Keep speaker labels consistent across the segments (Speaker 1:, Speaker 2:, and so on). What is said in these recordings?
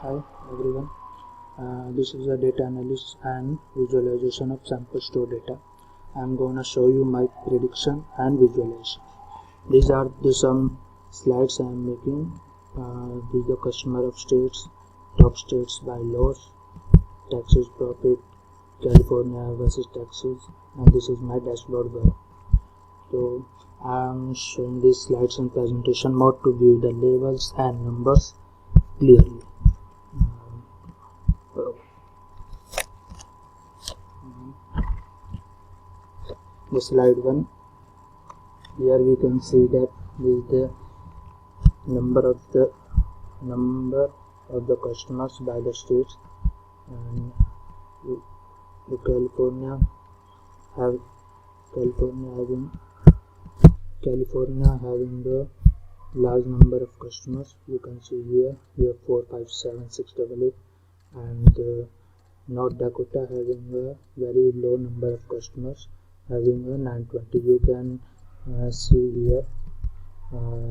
Speaker 1: Hi everyone, this is a data analysis and visualization of sample store data. I am going to show you my prediction and visualization. These are some slides I am making. These are the customer of states, top states by loss, taxes, profit, California versus Texas, and this is my dashboard bar. So I am showing these slides in presentation mode to view the labels and numbers clearly. The slide 1, here we can see that this is the number of the customers by the states, and California having the large number of customers. You can see here we have 4, 5, 7, 6, 8, 8, and North Dakota having a very low number of customers, having a 920. You can see here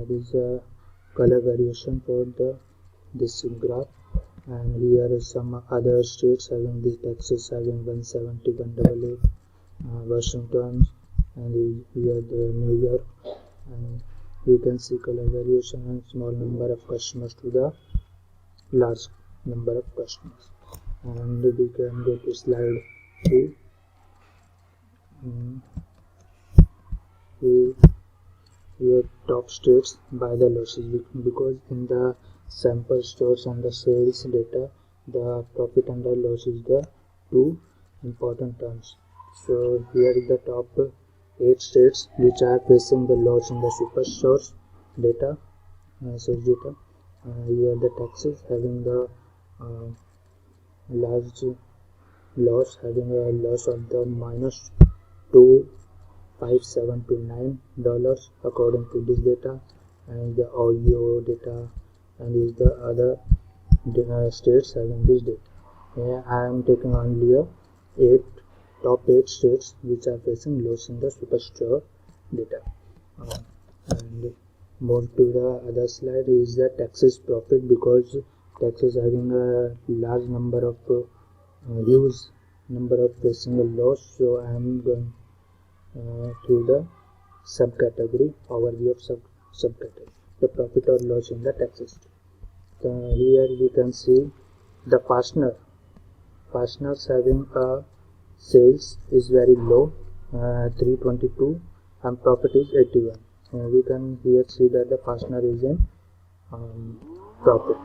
Speaker 1: this color variation for this graph, and here is some other states having the Texas having 170, 188, Washington, and here the New York, and you can see color variation and small number of customers to the large number of customers. And we can go to slide 2. Here top states by the losses, because in the sample stores and the sales data, the profit and the loss is the two important terms. So here is the top 8 states which are facing the loss in the superstores data, sales data. Here the Texas having the large loss, having a loss of the minus $2,579 according to this data, and the Ohio data, and is the other states having this data. Here I am taking only top 8 states which are facing loss in the superstore data. And more to the other slide is the Texas profit, because Texas having a large number of huge number of facing a loss. So I am going through the subcategory, overview of subcategory, the profit or loss in the Texas. Here we can see the fasteners having a sales is very low, 322, and profit is 81. We can here see that the fastener is in profit,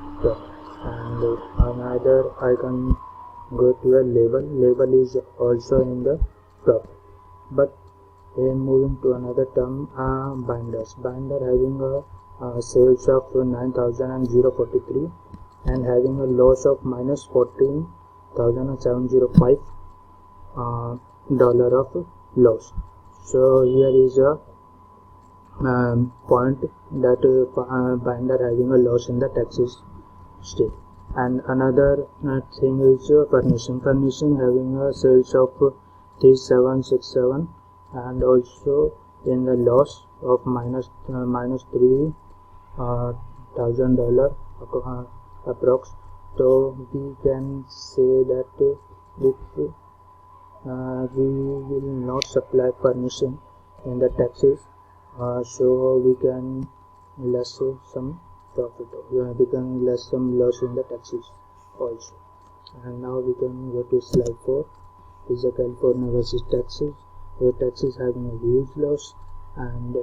Speaker 1: and another I can go to a label is also in the profit. But moving to another term, binder having a sales of 9,043 and having a loss of minus 14,705 dollar of loss. So here is a point that binder having a loss in the Texas state. And another thing is furnishing having a sales of 3767 and also in the loss of minus $3,000 approx. So we can say that if we will not supply furnishing in the Texas, so we can less some profit, we can less some loss in the Texas also. And now we can go to slide 4. Is a California versus Texas, where Texas having a huge loss and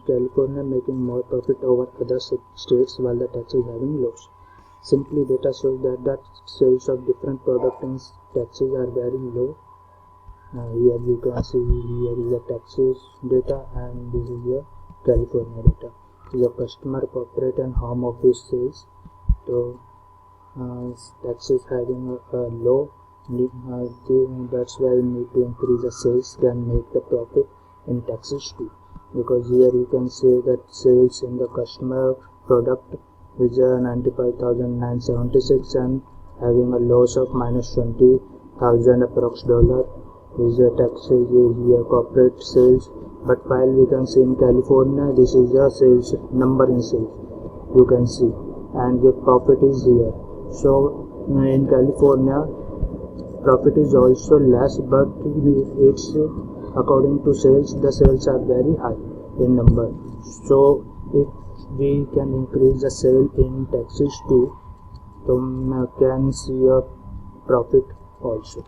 Speaker 1: California making more profit over other states, while the Texas having loss. Simply data shows that sales of different products in Texas are very low. Here you can see here is the Texas data and this is the California data. This is a customer, corporate and home office sales. So Texas having a low, that's why we need to increase the sales, can make the profit in Texas too, because here you can say that sales in the customer product is 95,976 and having a loss of minus 20,000 approx dollar. Is a Texas is here corporate sales, but while we can see in California this is a sales number in sales, you can see, and the profit is here. So in California profit is also less, but it's according to sales. The sales are very high in number. So if we can increase the sale in Texas too, then can see a profit also.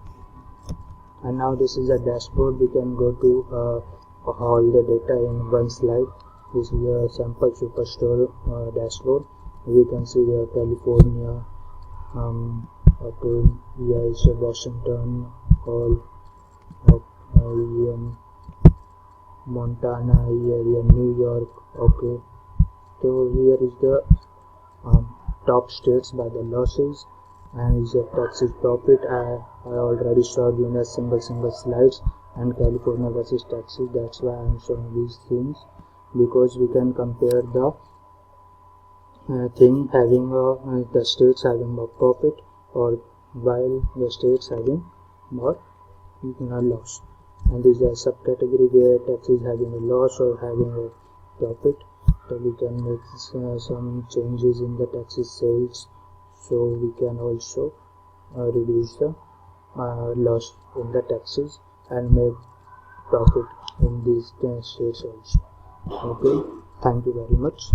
Speaker 1: And now this is a dashboard. We can go to all the data in one slide. This is a sample superstore dashboard. We can see the California, okay, here is Washington, all Montana, here New York. Okay, so here is the top states by the losses, and is a Texas profit. I already showed you in a single slides, and California versus Texas. That's why I'm showing these things, because we can compare the thing having the states having more profit, or while the states having more loss. And this is a subcategory where Texas having a loss or having a profit. So we can make some changes in the Texas sales, so we can also reduce the loss in the taxes and make profit in these states also. Okay, thank you very much.